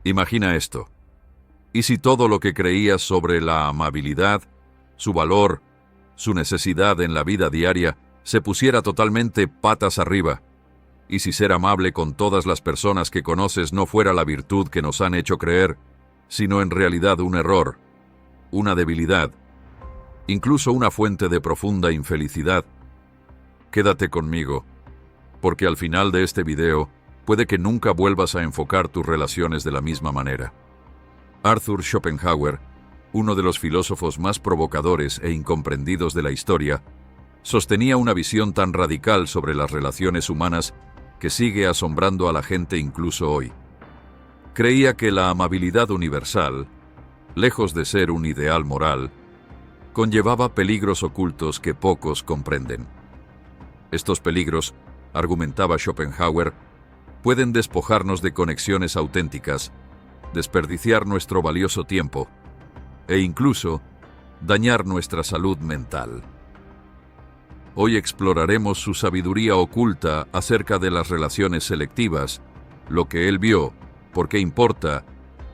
Imagina esto. ¿Y si todo lo que creías sobre la amabilidad, su valor, su necesidad en la vida diaria, se pusiera totalmente patas arriba? ¿Y si ser amable con todas las personas que conoces no fuera la virtud que nos han hecho creer, sino en realidad un error, una debilidad, incluso una fuente de profunda infelicidad? Quédate conmigo, porque al final de este video puede que nunca vuelvas a enfocar tus relaciones de la misma manera. Arthur Schopenhauer, uno de los filósofos más provocadores e incomprendidos de la historia, sostenía una visión tan radical sobre las relaciones humanas que sigue asombrando a la gente incluso hoy. Creía que la amabilidad universal, lejos de ser un ideal moral, conllevaba peligros ocultos que pocos comprenden. Estos peligros, argumentaba Schopenhauer, pueden despojarnos de conexiones auténticas, desperdiciar nuestro valioso tiempo e incluso dañar nuestra salud mental. Hoy exploraremos su sabiduría oculta acerca de las relaciones selectivas, lo que él vio, por qué importa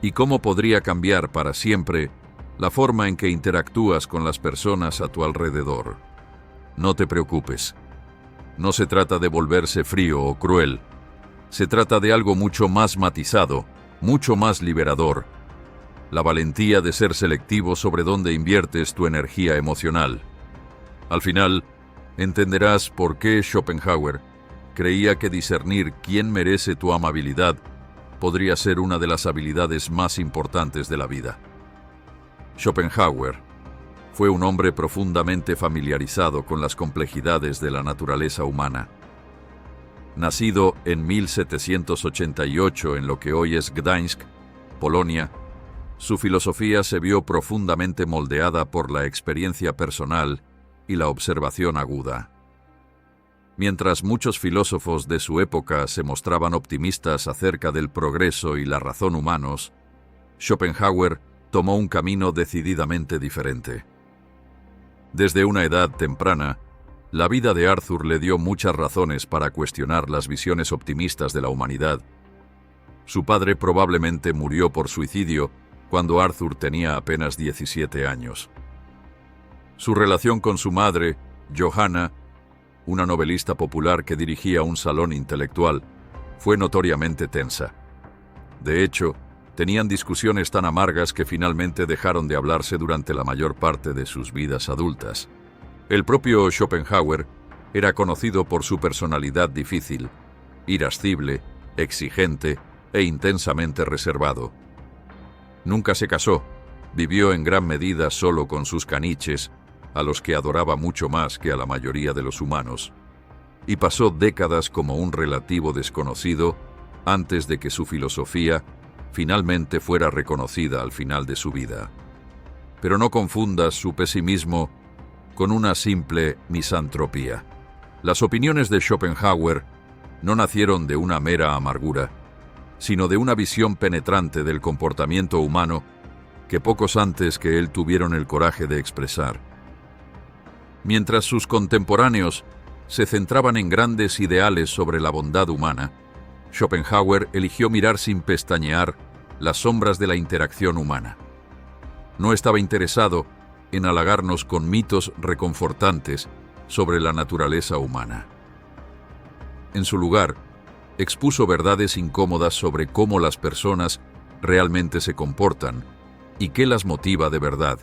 y cómo podría cambiar para siempre la forma en que interactúas con las personas a tu alrededor. No te preocupes. No se trata de volverse frío o cruel. Se trata de algo mucho más matizado, mucho más liberador. La valentía de ser selectivo sobre dónde inviertes tu energía emocional. Al final, entenderás por qué Schopenhauer creía que discernir quién merece tu amabilidad podría ser una de las habilidades más importantes de la vida. Schopenhauer fue un hombre profundamente familiarizado con las complejidades de la naturaleza humana. Nacido en 1788 en lo que hoy es Gdańsk, Polonia, su filosofía se vio profundamente moldeada por la experiencia personal y la observación aguda. Mientras muchos filósofos de su época se mostraban optimistas acerca del progreso y la razón humanos, Schopenhauer tomó un camino decididamente diferente. Desde una edad temprana, la vida de Arthur le dio muchas razones para cuestionar las visiones optimistas de la humanidad. Su padre probablemente murió por suicidio cuando Arthur tenía apenas 17 años. Su relación con su madre, Johanna, una novelista popular que dirigía un salón intelectual, fue notoriamente tensa. De hecho, tenían discusiones tan amargas que finalmente dejaron de hablarse durante la mayor parte de sus vidas adultas. El propio Schopenhauer era conocido por su personalidad difícil, irascible, exigente e intensamente reservado. Nunca se casó, vivió en gran medida solo con sus caniches, a los que adoraba mucho más que a la mayoría de los humanos, y pasó décadas como un relativo desconocido antes de que su filosofía finalmente fuera reconocida al final de su vida. Pero no confundas su pesimismo con una simple misantropía. Las opiniones de Schopenhauer no nacieron de una mera amargura, sino de una visión penetrante del comportamiento humano que pocos antes que él tuvieron el coraje de expresar. Mientras sus contemporáneos se centraban en grandes ideales sobre la bondad humana, Schopenhauer eligió mirar sin pestañear las sombras de la interacción humana. No estaba interesado en halagarnos con mitos reconfortantes sobre la naturaleza humana. En su lugar, expuso verdades incómodas sobre cómo las personas realmente se comportan y qué las motiva de verdad.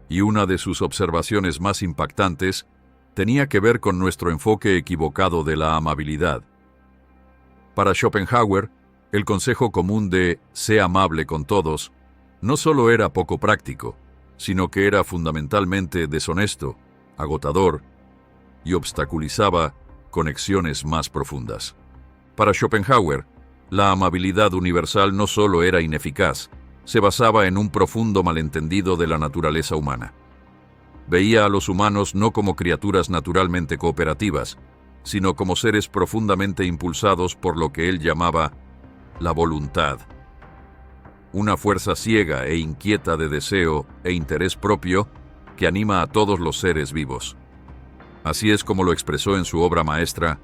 Y una de sus observaciones más impactantes tenía que ver con nuestro enfoque equivocado de la amabilidad. Para Schopenhauer, el consejo común de «sé amable con todos» no solo era poco práctico, sino que era fundamentalmente deshonesto, agotador y obstaculizaba conexiones más profundas. Para Schopenhauer, la amabilidad universal no solo era ineficaz, se basaba en un profundo malentendido de la naturaleza humana. Veía a los humanos no como criaturas naturalmente cooperativas, sino como seres profundamente impulsados por lo que él llamaba la voluntad. Una fuerza ciega e inquieta de deseo e interés propio que anima a todos los seres vivos. Así es como lo expresó en su obra maestra,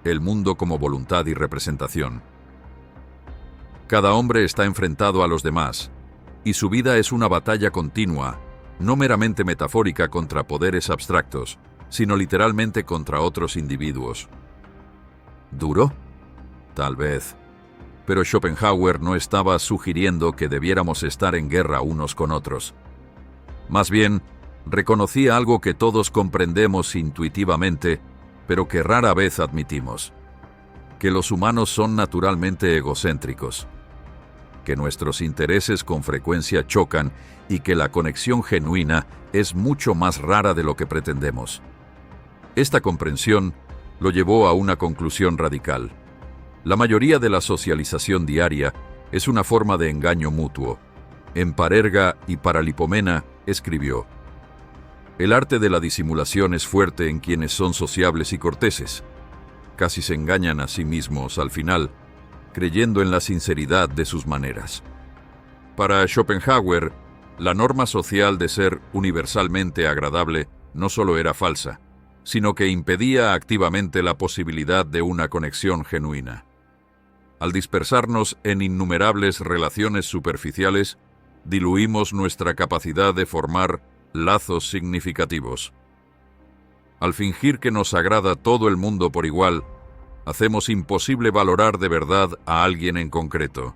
El mundo como voluntad y representación. Cada hombre está enfrentado a los demás, y su vida es una batalla continua, no meramente metafórica contra poderes abstractos, sino literalmente contra otros individuos. ¿Duro? Tal vez. Pero Schopenhauer no estaba sugiriendo que debiéramos estar en guerra unos con otros. Más bien, reconocía algo que todos comprendemos intuitivamente, pero que rara vez admitimos: que los humanos son naturalmente egocéntricos, que nuestros intereses con frecuencia chocan y que la conexión genuina es mucho más rara de lo que pretendemos. Esta comprensión lo llevó a una conclusión radical. La mayoría de la socialización diaria es una forma de engaño mutuo. En Parerga y Paralipomena escribió: el arte de la disimulación es fuerte en quienes son sociables y corteses. Casi se engañan a sí mismos al final, creyendo en la sinceridad de sus maneras. Para Schopenhauer, la norma social de ser universalmente agradable no solo era falsa, sino que impedía activamente la posibilidad de una conexión genuina. Al dispersarnos en innumerables relaciones superficiales, diluimos nuestra capacidad de formar lazos significativos. Al fingir que nos agrada todo el mundo por igual, hacemos imposible valorar de verdad a alguien en concreto.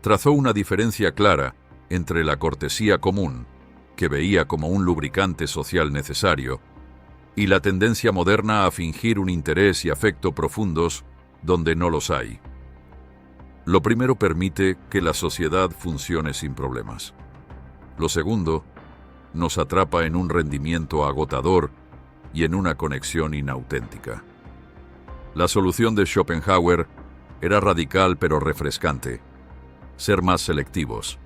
Trazó una diferencia clara entre la cortesía común, que veía como un lubricante social necesario, y la tendencia moderna a fingir un interés y afecto profundos donde no los hay. Lo primero permite que la sociedad funcione sin problemas. Lo segundo nos atrapa en un rendimiento agotador y en una conexión inauténtica. La solución de Schopenhauer era radical pero refrescante: ser más selectivos,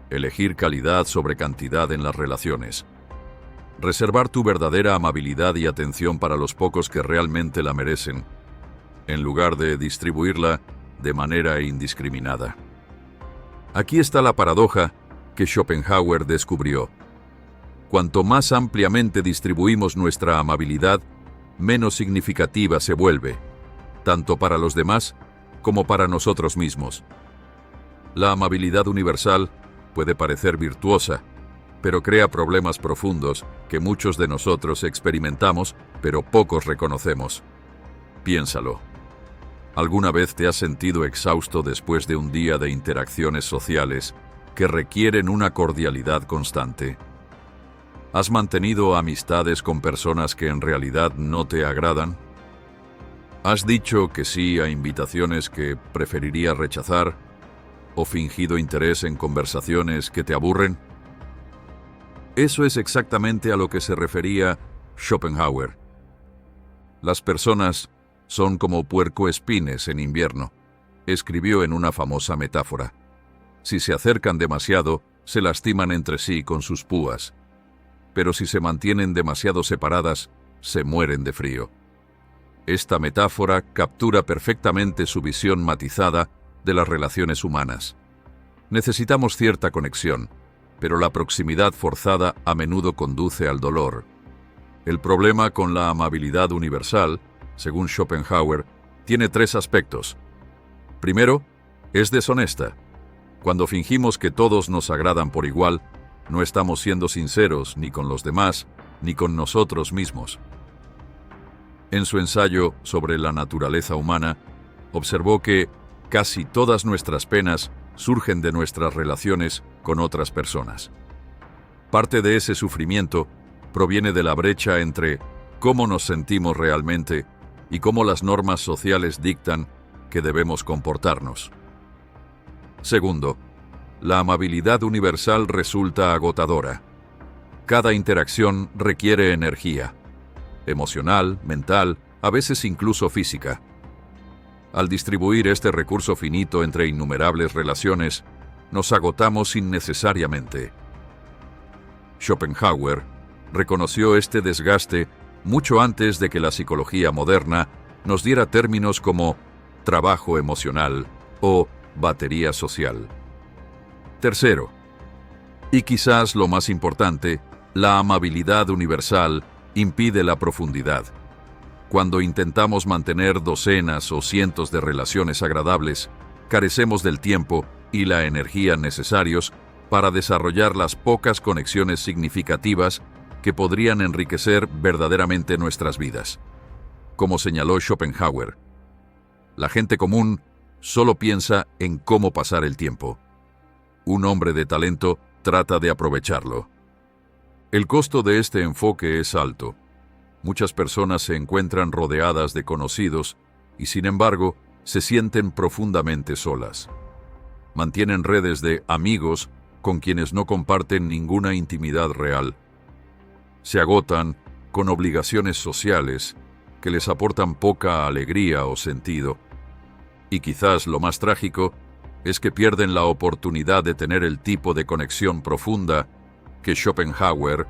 elegir calidad sobre cantidad en las relaciones, reservar tu verdadera amabilidad y atención para los pocos que realmente la merecen, en lugar de distribuirla de manera indiscriminada. Aquí está la paradoja que Schopenhauer descubrió. Cuanto más ampliamente distribuimos nuestra amabilidad, menos significativa se vuelve, tanto para los demás como para nosotros mismos. La amabilidad universal puede parecer virtuosa, pero crea problemas profundos que muchos de nosotros experimentamos, pero pocos reconocemos. Piénsalo. ¿Alguna vez te has sentido exhausto después de un día de interacciones sociales que requieren una cordialidad constante? ¿Has mantenido amistades con personas que en realidad no te agradan? ¿Has dicho que sí a invitaciones que preferirías rechazar? ¿O fingido interés en conversaciones que te aburren? Eso es exactamente a lo que se refería Schopenhauer. Las personas son como puercoespines en invierno, escribió en una famosa metáfora. Si se acercan demasiado, se lastiman entre sí con sus púas. Pero si se mantienen demasiado separadas, se mueren de frío. Esta metáfora captura perfectamente su visión matizada de las relaciones humanas. Necesitamos cierta conexión, pero la proximidad forzada a menudo conduce al dolor. El problema con la amabilidad universal, según Schopenhauer, tiene 3 aspectos. Primero, es deshonesta. Cuando fingimos que todos nos agradan por igual, no estamos siendo sinceros ni con los demás, ni con nosotros mismos. En su ensayo sobre la naturaleza humana, observó que casi todas nuestras penas surgen de nuestras relaciones con otras personas. Parte de ese sufrimiento proviene de la brecha entre cómo nos sentimos realmente y cómo las normas sociales dictan que debemos comportarnos. Segundo, la amabilidad universal resulta agotadora. Cada interacción requiere energía, emocional, mental, a veces incluso física. Al distribuir este recurso finito entre innumerables relaciones, nos agotamos innecesariamente. Schopenhauer reconoció este desgaste mucho antes de que la psicología moderna nos diera términos como trabajo emocional o batería social. Tercero, y quizás lo más importante, la amabilidad universal impide la profundidad. Cuando intentamos mantener docenas o cientos de relaciones agradables, carecemos del tiempo y la energía necesarios para desarrollar las pocas conexiones significativas que podrían enriquecer verdaderamente nuestras vidas. Como señaló Schopenhauer, la gente común solo piensa en cómo pasar el tiempo. Un hombre de talento trata de aprovecharlo. El costo de este enfoque es alto. Muchas personas se encuentran rodeadas de conocidos y, sin embargo, se sienten profundamente solas. Mantienen redes de amigos con quienes no comparten ninguna intimidad real. Se agotan con obligaciones sociales que les aportan poca alegría o sentido. Y quizás lo más trágico es que pierden la oportunidad de tener el tipo de conexión profunda que Schopenhauer,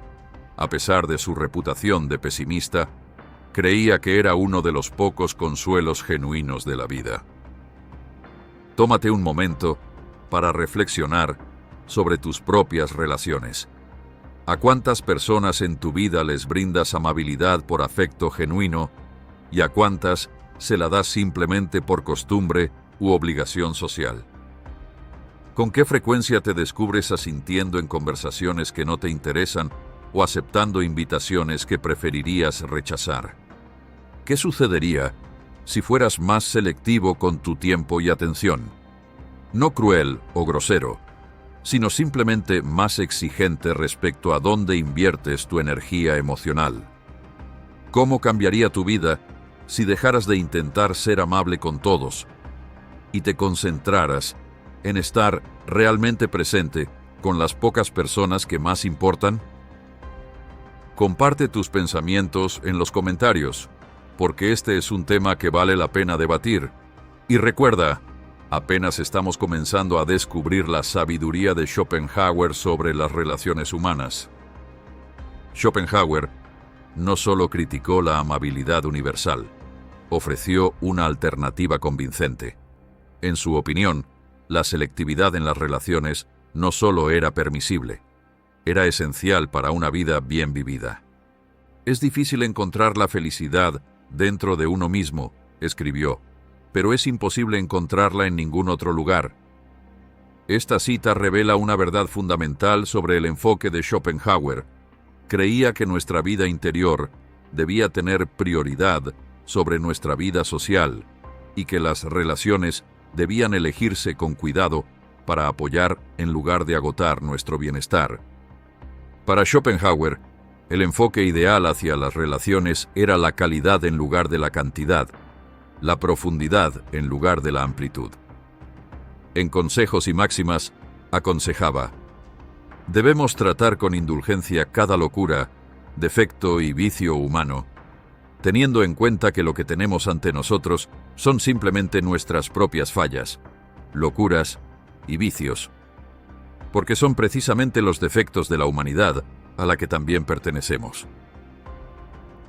a pesar de su reputación de pesimista, creía que era uno de los pocos consuelos genuinos de la vida. Tómate un momento para reflexionar sobre tus propias relaciones. ¿A cuántas personas en tu vida les brindas amabilidad por afecto genuino y a cuántas se la das simplemente por costumbre u obligación social? ¿Con qué frecuencia te descubres asintiendo en conversaciones que no te interesan o aceptando invitaciones que preferirías rechazar? ¿Qué sucedería si fueras más selectivo con tu tiempo y atención? No cruel o grosero, sino simplemente más exigente respecto a dónde inviertes tu energía emocional. ¿Cómo cambiaría tu vida si dejaras de intentar ser amable con todos y te concentraras en estar realmente presente con las pocas personas que más importan? Comparte tus pensamientos en los comentarios, porque este es un tema que vale la pena debatir. Y recuerda, apenas estamos comenzando a descubrir la sabiduría de Schopenhauer sobre las relaciones humanas. Schopenhauer no solo criticó la amabilidad universal, ofreció una alternativa convincente. En su opinión, la selectividad en las relaciones no solo era permisible, era esencial para una vida bien vivida. Es difícil encontrar la felicidad dentro de uno mismo, escribió, pero es imposible encontrarla en ningún otro lugar. Esta cita revela una verdad fundamental sobre el enfoque de Schopenhauer. Creía que nuestra vida interior debía tener prioridad sobre nuestra vida social y que las relaciones debían elegirse con cuidado para apoyar en lugar de agotar nuestro bienestar. Para Schopenhauer, el enfoque ideal hacia las relaciones era la calidad en lugar de la cantidad, la profundidad en lugar de la amplitud. En Consejos y Máximas, aconsejaba: debemos tratar con indulgencia cada locura, defecto y vicio humano, teniendo en cuenta que lo que tenemos ante nosotros son simplemente nuestras propias fallas, locuras y vicios, porque son precisamente los defectos de la humanidad a la que también pertenecemos.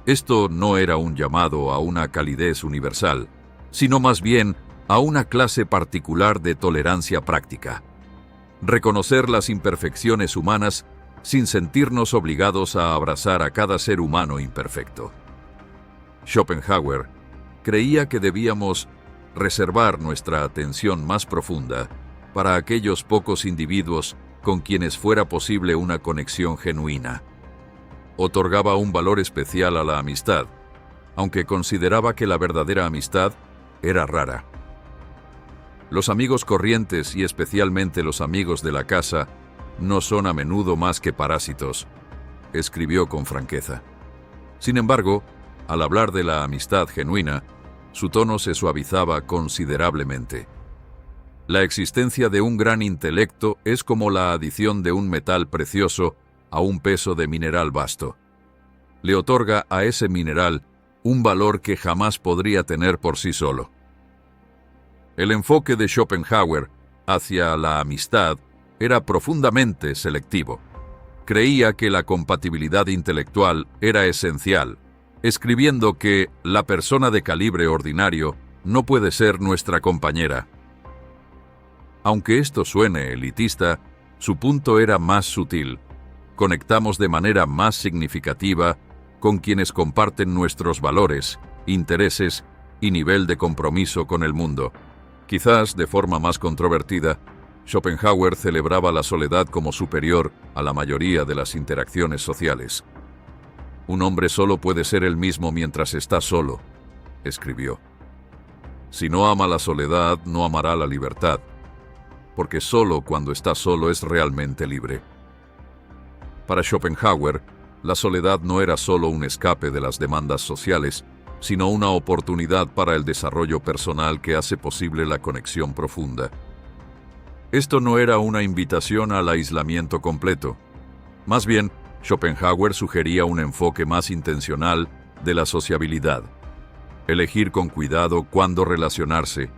Esto no era un llamado a una calidez universal, sino más bien a una clase particular de tolerancia práctica. Reconocer las imperfecciones humanas sin sentirnos obligados a abrazar a cada ser humano imperfecto. Schopenhauer creía que debíamos reservar nuestra atención más profunda para aquellos pocos individuos con quienes fuera posible una conexión genuina. Otorgaba un valor especial a la amistad, aunque consideraba que la verdadera amistad era rara. Los amigos corrientes y especialmente los amigos de la casa no son a menudo más que parásitos, escribió con franqueza. Sin embargo, al hablar de la amistad genuina, su tono se suavizaba considerablemente. La existencia de un gran intelecto es como la adición de un metal precioso a un peso de mineral vasto. Le otorga a ese mineral un valor que jamás podría tener por sí solo. El enfoque de Schopenhauer hacia la amistad era profundamente selectivo. Creía que la compatibilidad intelectual era esencial, escribiendo que la persona de calibre ordinario no puede ser nuestra compañera. Aunque esto suene elitista, su punto era más sutil. Conectamos de manera más significativa con quienes comparten nuestros valores, intereses y nivel de compromiso con el mundo. Quizás, de forma más controvertida, Schopenhauer celebraba la soledad como superior a la mayoría de las interacciones sociales. Un hombre solo puede ser el mismo mientras está solo, escribió. Si no ama la soledad, no amará la libertad, porque solo cuando está solo es realmente libre. Para Schopenhauer, la soledad no era solo un escape de las demandas sociales, sino una oportunidad para el desarrollo personal que hace posible la conexión profunda. Esto no era una invitación al aislamiento completo. Más bien, Schopenhauer sugería un enfoque más intencional de la sociabilidad. Elegir con cuidado cuándo relacionarse,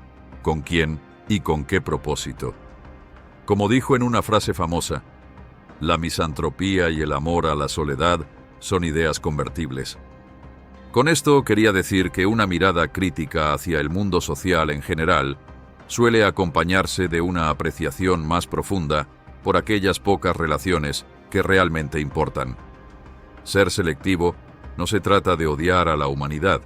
con quién y con qué propósito. Como dijo en una frase famosa, la misantropía y el amor a la soledad son ideas convertibles. Con esto quería decir que una mirada crítica hacia el mundo social en general suele acompañarse de una apreciación más profunda por aquellas pocas relaciones que realmente importan. Ser selectivo no se trata de odiar a la humanidad,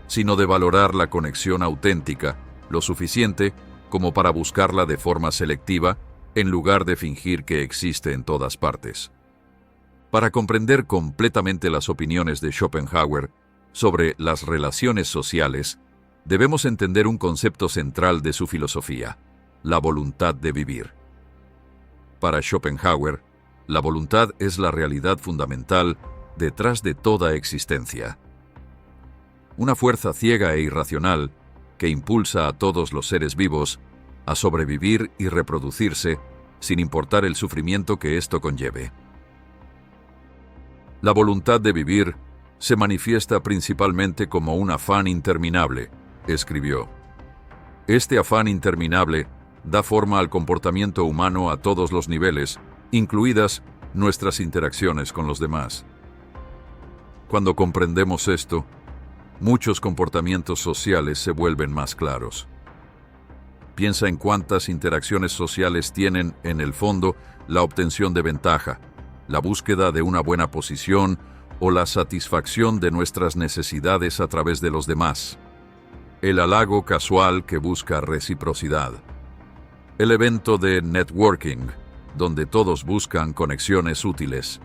sino de valorar la conexión auténtica lo suficiente como para buscarla de forma selectiva en lugar de fingir que existe en todas partes. Para comprender completamente las opiniones de Schopenhauer sobre las relaciones sociales, debemos entender un concepto central de su filosofía, la voluntad de vivir. Para Schopenhauer, la voluntad es la realidad fundamental detrás de toda existencia. Una fuerza ciega e irracional que impulsa a todos los seres vivos a sobrevivir y reproducirse sin importar el sufrimiento que esto conlleve. La voluntad de vivir se manifiesta principalmente como un afán interminable, escribió. Este afán interminable da forma al comportamiento humano a todos los niveles, incluidas nuestras interacciones con los demás. Cuando comprendemos esto, muchos comportamientos sociales se vuelven más claros. Piensa en cuántas interacciones sociales tienen, en el fondo, la obtención de ventaja, la búsqueda de una buena posición o la satisfacción de nuestras necesidades a través de los demás. El halago casual que busca reciprocidad. El evento de networking, donde todos buscan conexiones útiles.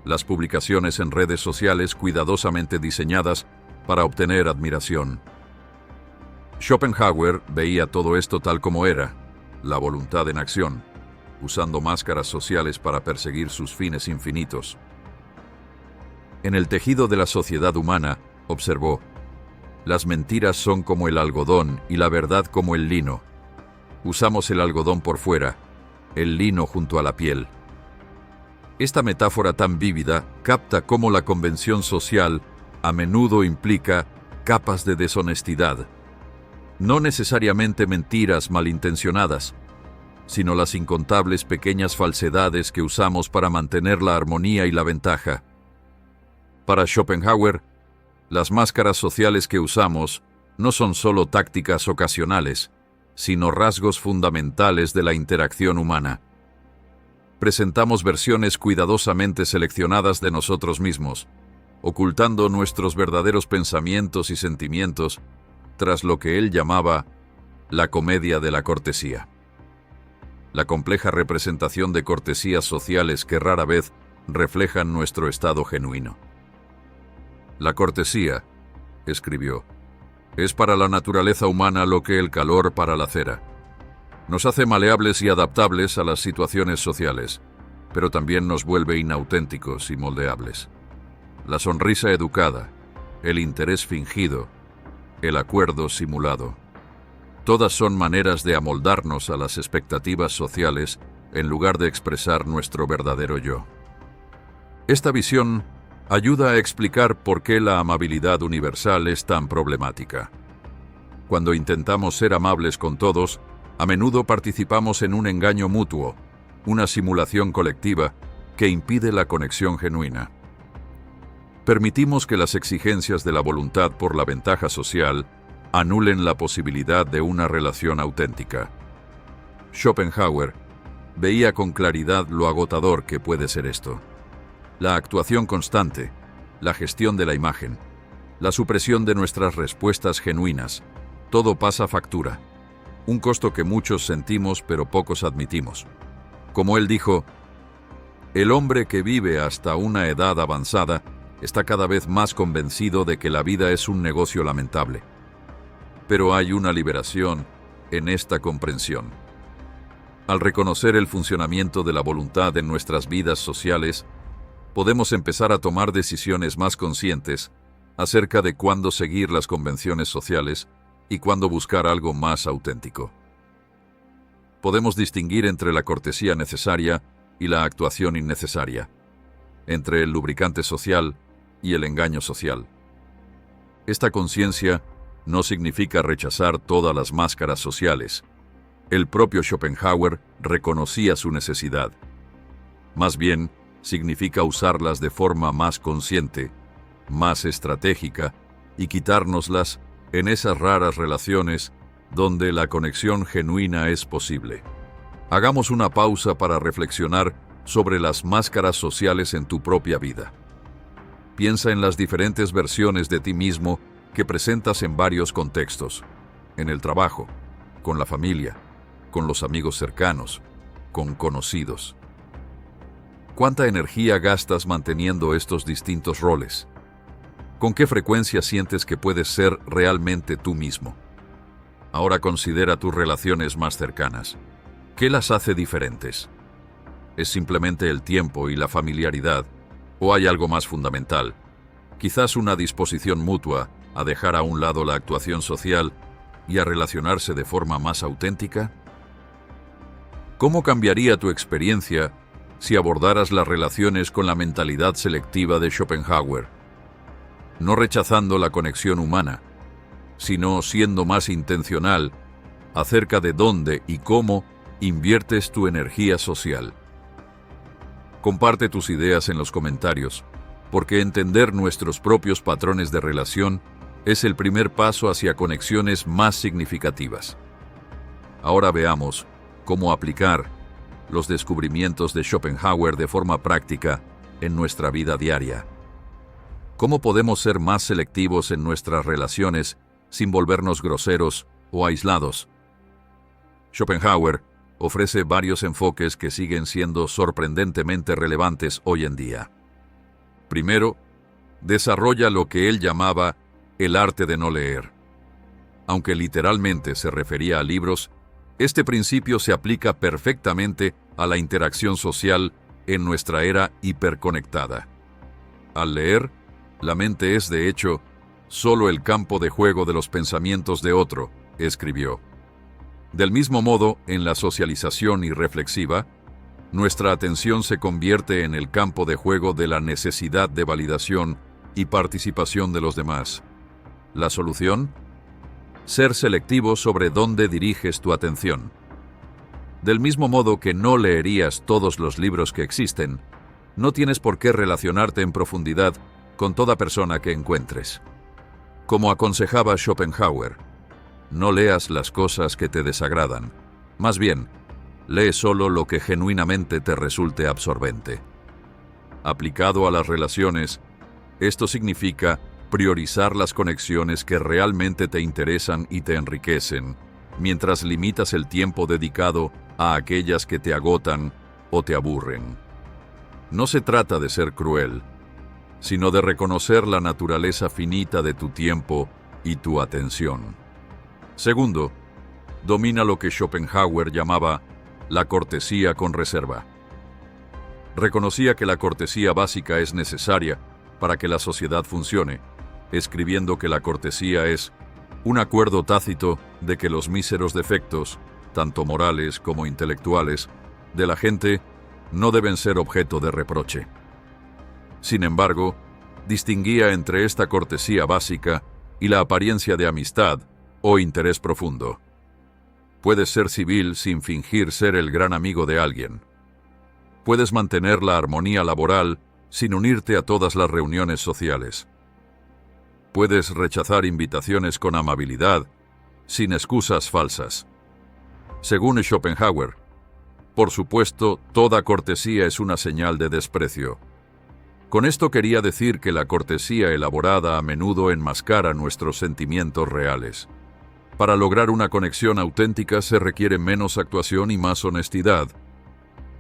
Las publicaciones en redes sociales cuidadosamente diseñadas para obtener admiración. Schopenhauer veía todo esto tal como era, la voluntad en acción, usando máscaras sociales para perseguir sus fines infinitos. En el tejido de la sociedad humana, observó, las mentiras son como el algodón y la verdad como el lino. Usamos el algodón por fuera, el lino junto a la piel. Esta metáfora tan vívida capta cómo la convención social a menudo implica capas de deshonestidad. No necesariamente mentiras malintencionadas, sino las incontables pequeñas falsedades que usamos para mantener la armonía y la ventaja. Para Schopenhauer, las máscaras sociales que usamos no son solo tácticas ocasionales, sino rasgos fundamentales de la interacción humana. Presentamos versiones cuidadosamente seleccionadas de nosotros mismos, ocultando nuestros verdaderos pensamientos y sentimientos tras lo que él llamaba la comedia de la cortesía. La compleja representación de cortesías sociales que rara vez reflejan nuestro estado genuino. La cortesía, escribió, es para la naturaleza humana lo que el calor para la cera. Nos hace maleables y adaptables a las situaciones sociales, pero también nos vuelve inauténticos y moldeables. La sonrisa educada, el interés fingido, el acuerdo simulado. Todas son maneras de amoldarnos a las expectativas sociales en lugar de expresar nuestro verdadero yo. Esta visión ayuda a explicar por qué la amabilidad universal es tan problemática. Cuando intentamos ser amables con todos, a menudo participamos en un engaño mutuo, una simulación colectiva que impide la conexión genuina. Permitimos que las exigencias de la voluntad por la ventaja social anulen la posibilidad de una relación auténtica. Schopenhauer veía con claridad lo agotador que puede ser esto. La actuación constante, la gestión de la imagen, la supresión de nuestras respuestas genuinas, todo pasa factura. un costo que muchos sentimos pero pocos admitimos. Como él dijo, el hombre que vive hasta una edad avanzada está cada vez más convencido de que la vida es un negocio lamentable. Pero hay una liberación en esta comprensión. Al reconocer el funcionamiento de la voluntad en nuestras vidas sociales, podemos empezar a tomar decisiones más conscientes acerca de cuándo seguir las convenciones sociales y cuándo buscar algo más auténtico. Podemos distinguir entre la cortesía necesaria y la actuación innecesaria, entre el lubricante social y el engaño social. Esta conciencia no significa rechazar todas las máscaras sociales. El propio Schopenhauer reconocía su necesidad. Más bien, significa usarlas de forma más consciente, más estratégica, y quitárnoslas en esas raras relaciones donde la conexión genuina es posible. Hagamos una pausa para reflexionar sobre las máscaras sociales en tu propia vida. Piensa en las diferentes versiones de ti mismo que presentas en varios contextos: en el trabajo, con la familia, con los amigos cercanos, con conocidos. ¿Cuánta energía gastas manteniendo estos distintos roles? ¿Con qué frecuencia sientes que puedes ser realmente tú mismo? Ahora considera tus relaciones más cercanas. ¿Qué las hace diferentes? ¿Es simplemente el tiempo y la familiaridad? ¿O hay algo más fundamental? Quizás una disposición mutua a dejar a un lado la actuación social y a relacionarse de forma más auténtica. ¿Cómo cambiaría tu experiencia si abordaras las relaciones con la mentalidad selectiva de Schopenhauer? No rechazando la conexión humana, sino siendo más intencional acerca de dónde y cómo inviertes tu energía social. Comparte tus ideas en los comentarios, porque entender nuestros propios patrones de relación es el primer paso hacia conexiones más significativas. Ahora veamos cómo aplicar los descubrimientos de Schopenhauer de forma práctica en nuestra vida diaria. ¿Cómo podemos ser más selectivos en nuestras relaciones sin volvernos groseros o aislados? Schopenhauer ofrece varios enfoques que siguen siendo sorprendentemente relevantes hoy en día. Primero, desarrolla lo que él llamaba el arte de no leer. Aunque literalmente se refería a libros, este principio se aplica perfectamente a la interacción social en nuestra era hiperconectada. Al leer, la mente es, de hecho, solo el campo de juego de los pensamientos de otro, escribió. Del mismo modo, en la socialización irreflexiva, nuestra atención se convierte en el campo de juego de la necesidad de validación y participación de los demás. ¿La solución? Ser selectivo sobre dónde diriges tu atención. Del mismo modo que no leerías todos los libros que existen, no tienes por qué relacionarte en profundidad con toda persona que encuentres. Como aconsejaba Schopenhauer, no leas las cosas que te desagradan. Más bien, lee solo lo que genuinamente te resulte absorbente. Aplicado a las relaciones, esto significa priorizar las conexiones que realmente te interesan y te enriquecen, mientras limitas el tiempo dedicado a aquellas que te agotan o te aburren. No se trata de ser cruel, sino de reconocer la naturaleza finita de tu tiempo y tu atención. Segundo, domina lo que Schopenhauer llamaba la cortesía con reserva. Reconocía que la cortesía básica es necesaria para que la sociedad funcione, escribiendo que la cortesía es un acuerdo tácito de que los míseros defectos, tanto morales como intelectuales, de la gente no deben ser objeto de reproche. Sin embargo, distinguía entre esta cortesía básica y la apariencia de amistad o interés profundo. Puedes ser civil sin fingir ser el gran amigo de alguien. Puedes mantener la armonía laboral sin unirte a todas las reuniones sociales. Puedes rechazar invitaciones con amabilidad, sin excusas falsas. Según Schopenhauer, por supuesto, toda cortesía es una señal de desprecio. Con esto quería decir que la cortesía elaborada a menudo enmascara nuestros sentimientos reales. Para lograr una conexión auténtica se requiere menos actuación y más honestidad,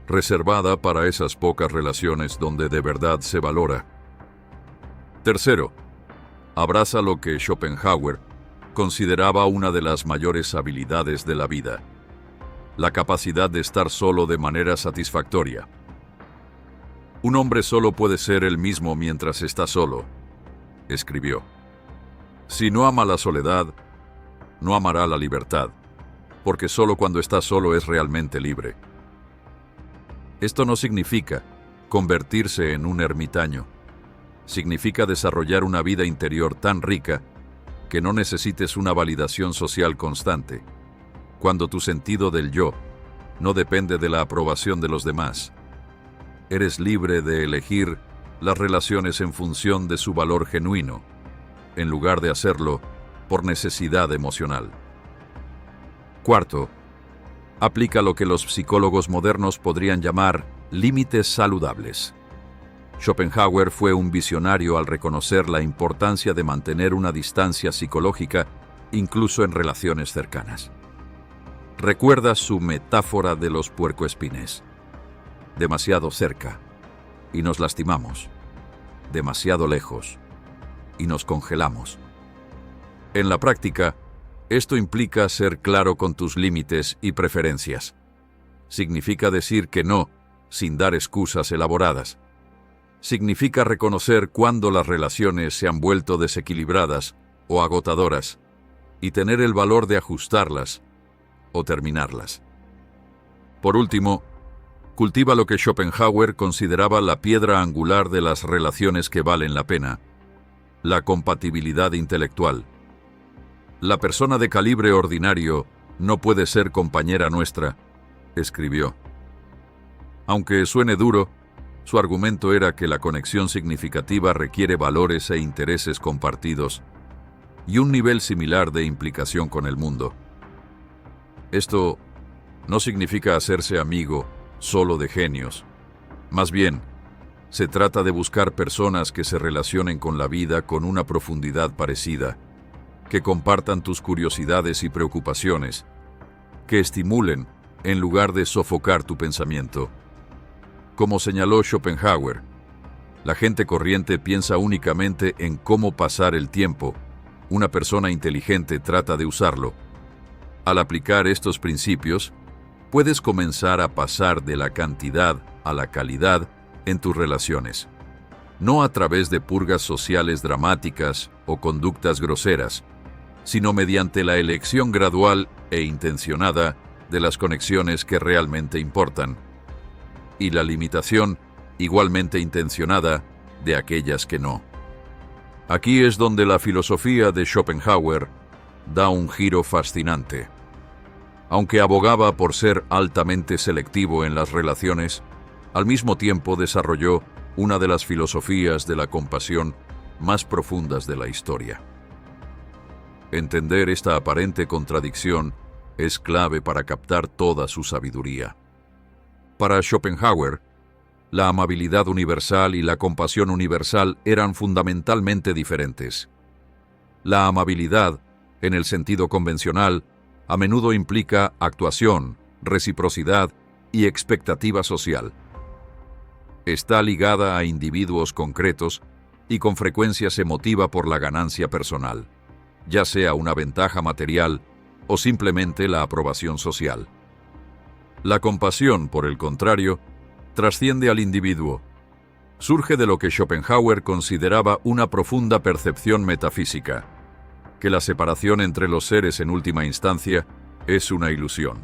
reservada para esas pocas relaciones donde de verdad se valora. Tercero, abraza lo que Schopenhauer consideraba una de las mayores habilidades de la vida: la capacidad de estar solo de manera satisfactoria. Un hombre solo puede ser el mismo mientras está solo, escribió. Si no ama la soledad, no amará la libertad, porque solo cuando está solo es realmente libre. Esto no significa convertirse en un ermitaño. Significa desarrollar una vida interior tan rica que no necesites una validación social constante, cuando tu sentido del yo no depende de la aprobación de los demás. Eres libre de elegir las relaciones en función de su valor genuino, en lugar de hacerlo por necesidad emocional. Cuarto, aplica lo que los psicólogos modernos podrían llamar límites saludables. Schopenhauer fue un visionario al reconocer la importancia de mantener una distancia psicológica incluso en relaciones cercanas. Recuerda su metáfora de los puercoespines. Demasiado cerca y nos lastimamos. Demasiado lejos y nos congelamos. En la práctica, esto implica ser claro con tus límites y preferencias. Significa decir que no, sin dar excusas elaboradas. Significa reconocer cuándo las relaciones se han vuelto desequilibradas o agotadoras y tener el valor de ajustarlas o terminarlas. Por último, cultiva lo que Schopenhauer consideraba la piedra angular de las relaciones que valen la pena: la compatibilidad intelectual. La persona de calibre ordinario no puede ser compañera nuestra, escribió. Aunque suene duro, su argumento era que la conexión significativa requiere valores e intereses compartidos y un nivel similar de implicación con el mundo. Esto no significa hacerse amigo solo de genios. Más bien, se trata de buscar personas que se relacionen con la vida con una profundidad parecida, que compartan tus curiosidades y preocupaciones, que estimulen en lugar de sofocar tu pensamiento. Como señaló Schopenhauer, la gente corriente piensa únicamente en cómo pasar el tiempo. Una persona inteligente trata de usarlo. Al aplicar estos principios, puedes comenzar a pasar de la cantidad a la calidad en tus relaciones, no a través de purgas sociales dramáticas o conductas groseras, sino mediante la elección gradual e intencionada de las conexiones que realmente importan, y la limitación igualmente intencionada de aquellas que no. Aquí es donde la filosofía de Schopenhauer da un giro fascinante. Aunque abogaba por ser altamente selectivo en las relaciones, al mismo tiempo desarrolló una de las filosofías de la compasión más profundas de la historia. Entender esta aparente contradicción es clave para captar toda su sabiduría. Para Schopenhauer, la amabilidad universal y la compasión universal eran fundamentalmente diferentes. La amabilidad, en el sentido convencional, a menudo implica actuación, reciprocidad y expectativa social. Está ligada a individuos concretos y con frecuencia se motiva por la ganancia personal, ya sea una ventaja material o simplemente la aprobación social. La compasión, por el contrario, trasciende al individuo. Surge de lo que Schopenhauer consideraba una profunda percepción metafísica, que la separación entre los seres en última instancia es una ilusión.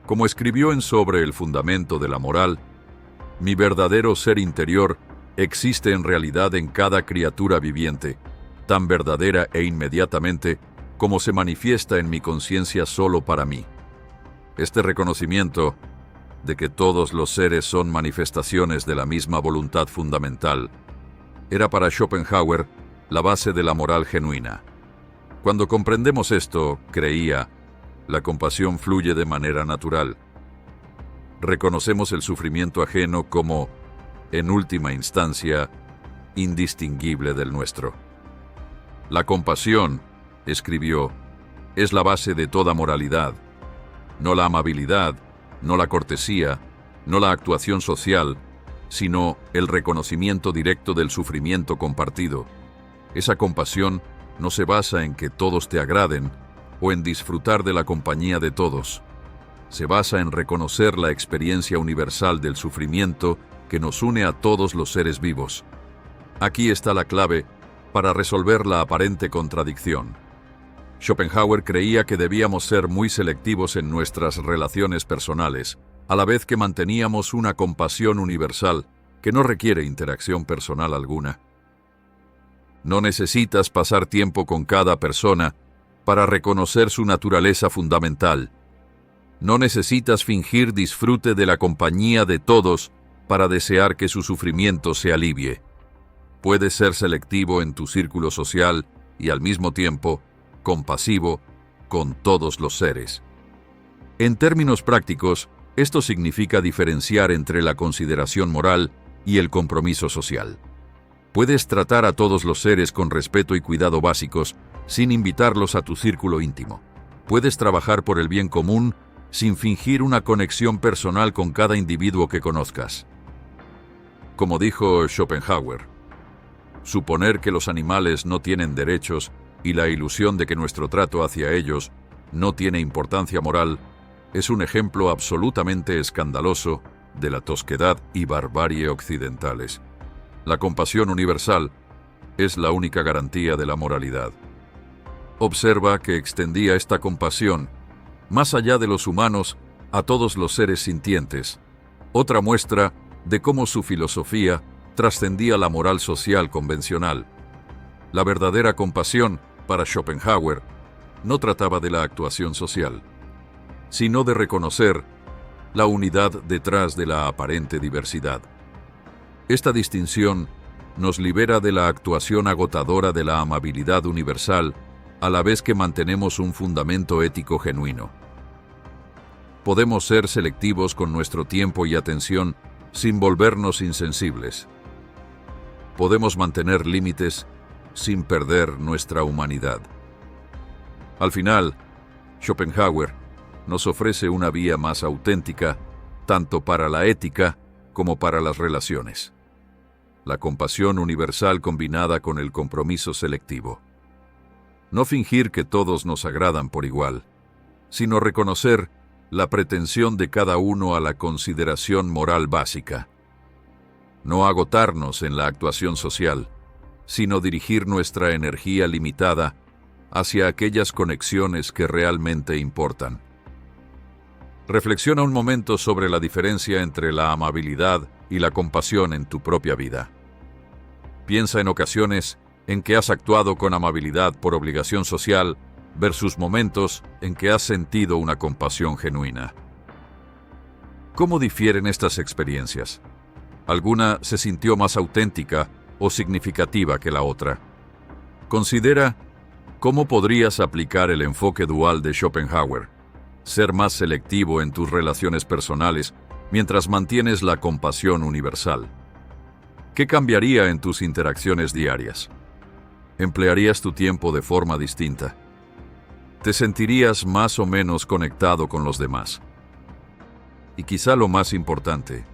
Como escribió en Sobre el fundamento de la moral, mi verdadero ser interior existe en realidad en cada criatura viviente, tan verdadera e inmediatamente como se manifiesta en mi conciencia solo para mí. Este reconocimiento de que todos los seres son manifestaciones de la misma voluntad fundamental era para Schopenhauer la base de la moral genuina. Cuando comprendemos esto, creía, la compasión fluye de manera natural. Reconocemos el sufrimiento ajeno como, en última instancia, indistinguible del nuestro. La compasión, escribió, es la base de toda moralidad. No la amabilidad, no la cortesía, no la actuación social, sino el reconocimiento directo del sufrimiento compartido. Esa compasión no se basa en que todos te agraden o en disfrutar de la compañía de todos. Se basa en reconocer la experiencia universal del sufrimiento que nos une a todos los seres vivos. Aquí está la clave para resolver la aparente contradicción. Schopenhauer creía que debíamos ser muy selectivos en nuestras relaciones personales, a la vez que manteníamos una compasión universal que no requiere interacción personal alguna. No necesitas pasar tiempo con cada persona para reconocer su naturaleza fundamental. No necesitas fingir disfrute de la compañía de todos para desear que su sufrimiento se alivie. Puedes ser selectivo en tu círculo social y al mismo tiempo compasivo con todos los seres. En términos prácticos, esto significa diferenciar entre la consideración moral y el compromiso social. Puedes tratar a todos los seres con respeto y cuidado básicos sin invitarlos a tu círculo íntimo. Puedes trabajar por el bien común sin fingir una conexión personal con cada individuo que conozcas. Como dijo Schopenhauer, suponer que los animales no tienen derechos y la ilusión de que nuestro trato hacia ellos no tiene importancia moral es un ejemplo absolutamente escandaloso de la tosquedad y barbarie occidentales. La compasión universal es la única garantía de la moralidad. Observa que extendía esta compasión más allá de los humanos a todos los seres sintientes, otra muestra de cómo su filosofía trascendía la moral social convencional. La verdadera compasión, para Schopenhauer, no trataba de la actuación social, sino de reconocer la unidad detrás de la aparente diversidad. Esta distinción nos libera de la actuación agotadora de la amabilidad universal, a la vez que mantenemos un fundamento ético genuino. Podemos ser selectivos con nuestro tiempo y atención sin volvernos insensibles. Podemos mantener límites sin perder nuestra humanidad. Al final, Schopenhauer nos ofrece una vía más auténtica, tanto para la ética como para las relaciones. La compasión universal combinada con el compromiso selectivo. No fingir que todos nos agradan por igual, sino reconocer la pretensión de cada uno a la consideración moral básica. No agotarnos en la actuación social, sino dirigir nuestra energía limitada hacia aquellas conexiones que realmente importan. Reflexiona un momento sobre la diferencia entre la amabilidad y la compasión en tu propia vida. Piensa en ocasiones en que has actuado con amabilidad por obligación social versus momentos en que has sentido una compasión genuina. ¿Cómo difieren estas experiencias? ¿Alguna se sintió más auténtica o significativa que la otra? Considera cómo podrías aplicar el enfoque dual de Schopenhauer, ser más selectivo en tus relaciones personales mientras mantienes la compasión universal. ¿Qué cambiaría en tus interacciones diarias? ¿Emplearías tu tiempo de forma distinta? ¿Te sentirías más o menos conectado con los demás? Y quizá lo más importante,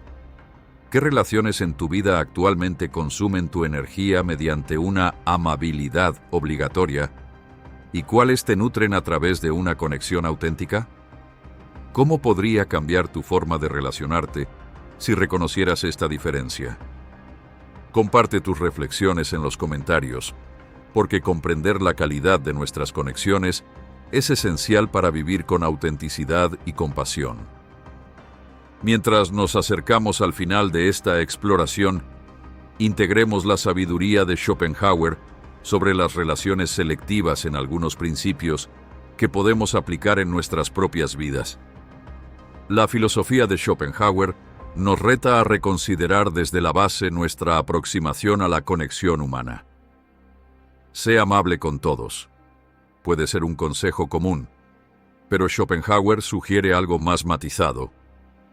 ¿qué relaciones en tu vida actualmente consumen tu energía mediante una amabilidad obligatoria y cuáles te nutren a través de una conexión auténtica? ¿Cómo podría cambiar tu forma de relacionarte si reconocieras esta diferencia? Comparte tus reflexiones en los comentarios, porque comprender la calidad de nuestras conexiones es esencial para vivir con autenticidad y compasión. Mientras nos acercamos al final de esta exploración, integremos la sabiduría de Schopenhauer sobre las relaciones selectivas en algunos principios que podemos aplicar en nuestras propias vidas. La filosofía de Schopenhauer nos reta a reconsiderar desde la base nuestra aproximación a la conexión humana. Sé amable con todos. Puede ser un consejo común, pero Schopenhauer sugiere algo más matizado.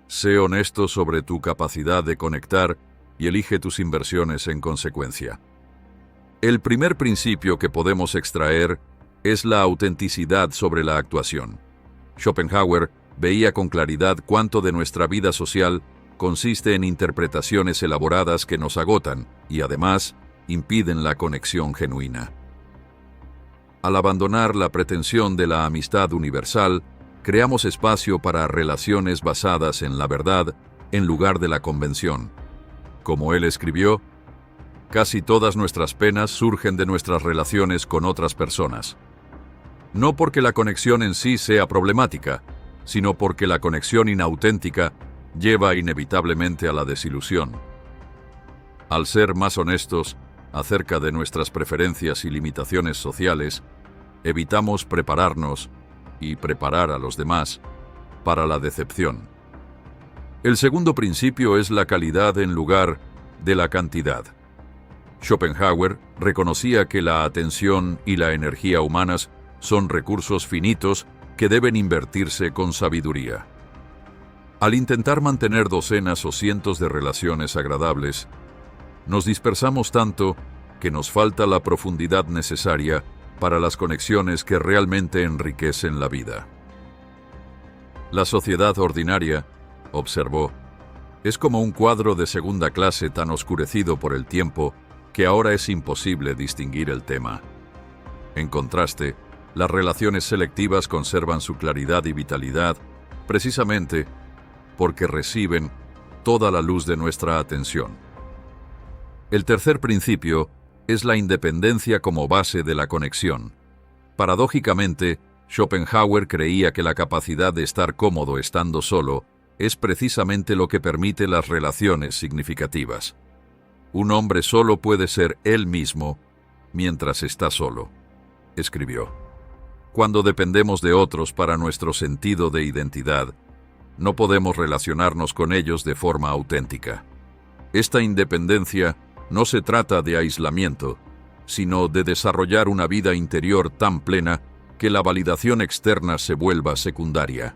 Sé honesto sobre tu capacidad de conectar y elige tus inversiones en consecuencia. El primer principio que podemos extraer es la autenticidad sobre la actuación. Schopenhauer veía con claridad cuánto de nuestra vida social consiste en interpretaciones elaboradas que nos agotan y, además, impiden la conexión genuina. Al abandonar la pretensión de la amistad universal, creamos espacio para relaciones basadas en la verdad en lugar de la convención. Como él escribió, casi todas nuestras penas surgen de nuestras relaciones con otras personas. No porque la conexión en sí sea problemática, sino porque la conexión inauténtica lleva inevitablemente a la desilusión. Al ser más honestos acerca de nuestras preferencias y limitaciones sociales, evitamos prepararnos y preparar a los demás para la decepción. El segundo principio es la calidad en lugar de la cantidad. Schopenhauer reconocía que la atención y la energía humanas son recursos finitos que deben invertirse con sabiduría. Al intentar mantener docenas o cientos de relaciones agradables, nos dispersamos tanto que nos falta la profundidad necesaria para las conexiones que realmente enriquecen la vida. La sociedad ordinaria, observó, es como un cuadro de segunda clase tan oscurecido por el tiempo que ahora es imposible distinguir el tema. En contraste, las relaciones selectivas conservan su claridad y vitalidad precisamente porque reciben toda la luz de nuestra atención. El tercer principio es la independencia como base de la conexión. Paradójicamente, Schopenhauer creía que la capacidad de estar cómodo estando solo es precisamente lo que permite las relaciones significativas. Un hombre solo puede ser él mismo mientras está solo, escribió. Cuando dependemos de otros para nuestro sentido de identidad, no podemos relacionarnos con ellos de forma auténtica. Esta independencia no se trata de aislamiento, sino de desarrollar una vida interior tan plena que la validación externa se vuelva secundaria.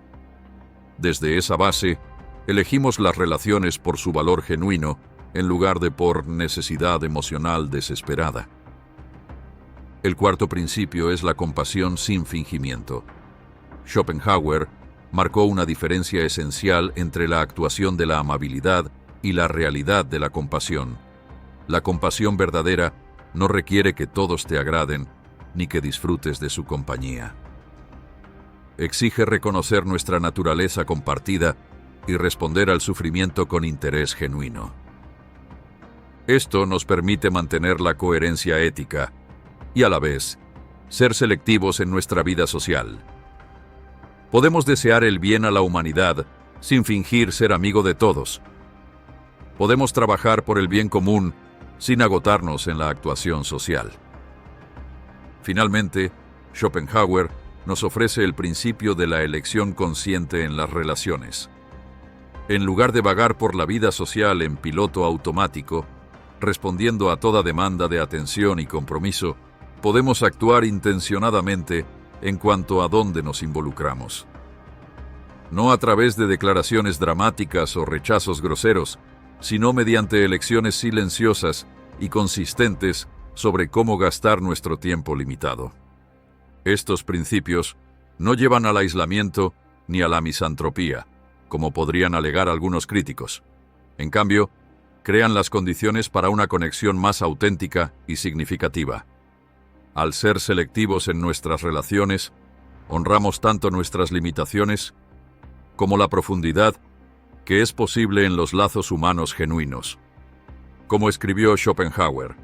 Desde esa base, elegimos las relaciones por su valor genuino en lugar de por necesidad emocional desesperada. El cuarto principio es la compasión sin fingimiento. Schopenhauer marcó una diferencia esencial entre la actuación de la amabilidad y la realidad de la compasión. La compasión verdadera no requiere que todos te agraden ni que disfrutes de su compañía. Exige reconocer nuestra naturaleza compartida y responder al sufrimiento con interés genuino. Esto nos permite mantener la coherencia ética y, a la vez, ser selectivos en nuestra vida social. Podemos desear el bien a la humanidad sin fingir ser amigo de todos. Podemos trabajar por el bien común sin agotarnos en la actuación social. Finalmente, Schopenhauer nos ofrece el principio de la elección consciente en las relaciones. En lugar de vagar por la vida social en piloto automático, respondiendo a toda demanda de atención y compromiso, podemos actuar intencionadamente en cuanto a dónde nos involucramos. No a través de declaraciones dramáticas o rechazos groseros, sino mediante elecciones silenciosas y consistentes sobre cómo gastar nuestro tiempo limitado. Estos principios no llevan al aislamiento ni a la misantropía, como podrían alegar algunos críticos. En cambio, crean las condiciones para una conexión más auténtica y significativa. Al ser selectivos en nuestras relaciones, honramos tanto nuestras limitaciones como la profundidad que es posible en los lazos humanos genuinos. Como escribió Schopenhauer,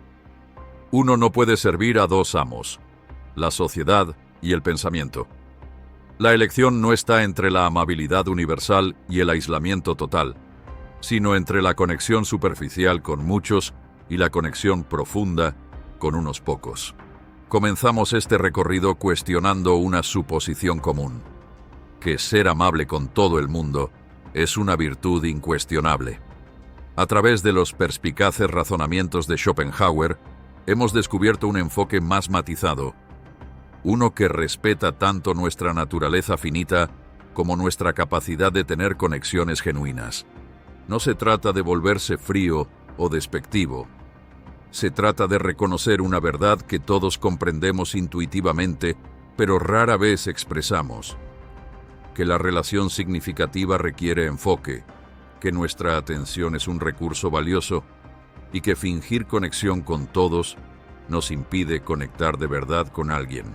uno no puede servir a dos amos, la sociedad y el pensamiento. La elección no está entre la amabilidad universal y el aislamiento total, sino entre la conexión superficial con muchos y la conexión profunda con unos pocos. Comenzamos este recorrido cuestionando una suposición común, que ser amable con todo el mundo es una virtud incuestionable. A través de los perspicaces razonamientos de Schopenhauer, hemos descubierto un enfoque más matizado, uno que respeta tanto nuestra naturaleza finita como nuestra capacidad de tener conexiones genuinas. No se trata de volverse frío o despectivo, Se trata de reconocer una verdad que todos comprendemos intuitivamente, pero rara vez expresamos. Que la relación significativa requiere enfoque, que nuestra atención es un recurso valioso y que fingir conexión con todos nos impide conectar de verdad con alguien.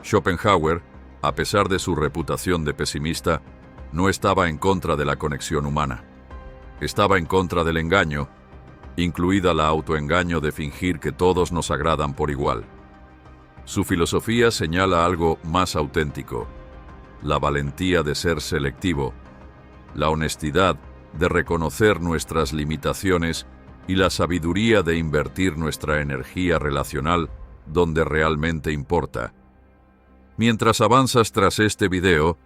Schopenhauer, a pesar de su reputación de pesimista, no estaba en contra de la conexión humana. Estaba en contra del engaño, incluida la autoengaño de fingir que todos nos agradan por igual. Su filosofía señala algo más auténtico: la valentía de ser selectivo, la honestidad de reconocer nuestras limitaciones y la sabiduría de invertir nuestra energía relacional donde realmente importa. Mientras avanzas tras este video,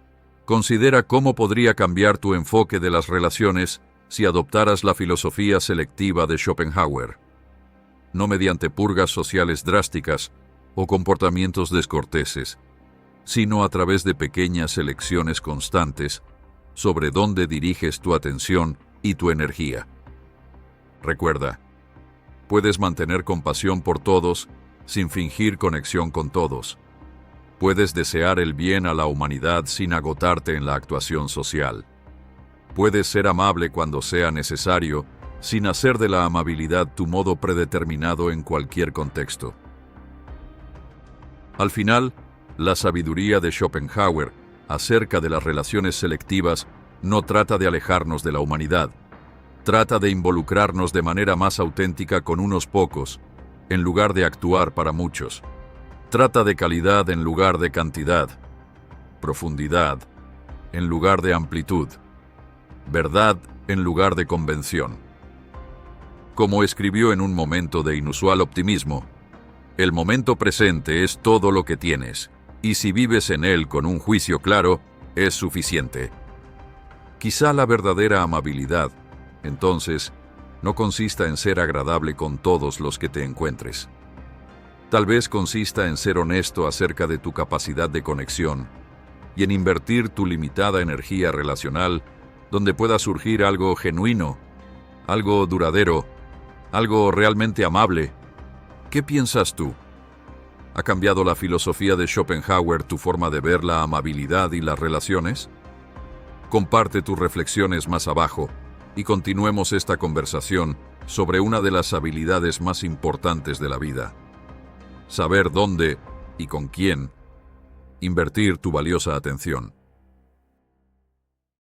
considera cómo podría cambiar tu enfoque de las relaciones si adoptaras la filosofía selectiva de Schopenhauer. No mediante purgas sociales drásticas o comportamientos descorteses, sino a través de pequeñas elecciones constantes sobre dónde diriges tu atención y tu energía. Recuerda, puedes mantener compasión por todos sin fingir conexión con todos. Puedes desear el bien a la humanidad sin agotarte en la actuación social. Puedes ser amable cuando sea necesario, sin hacer de la amabilidad tu modo predeterminado en cualquier contexto. Al final, la sabiduría de Schopenhauer acerca de las relaciones selectivas no trata de alejarnos de la humanidad. Trata de involucrarnos de manera más auténtica con unos pocos, en lugar de actuar para muchos. Trata de calidad en lugar de cantidad, profundidad en lugar de amplitud, verdad en lugar de convención. Como escribió en un momento de inusual optimismo, el momento presente es todo lo que tienes, y si vives en él con un juicio claro, es suficiente. Quizá la verdadera amabilidad, entonces, no consista en ser agradable con todos los que te encuentres. Tal vez consista en ser honesto acerca de tu capacidad de conexión y en invertir tu limitada energía relacional donde pueda surgir algo genuino, algo duradero, algo realmente amable. ¿Qué piensas tú? ¿Ha cambiado la filosofía de Schopenhauer tu forma de ver la amabilidad y las relaciones? Comparte tus reflexiones más abajo y continuemos esta conversación sobre una de las habilidades más importantes de la vida: saber dónde y con quién invertir tu valiosa atención.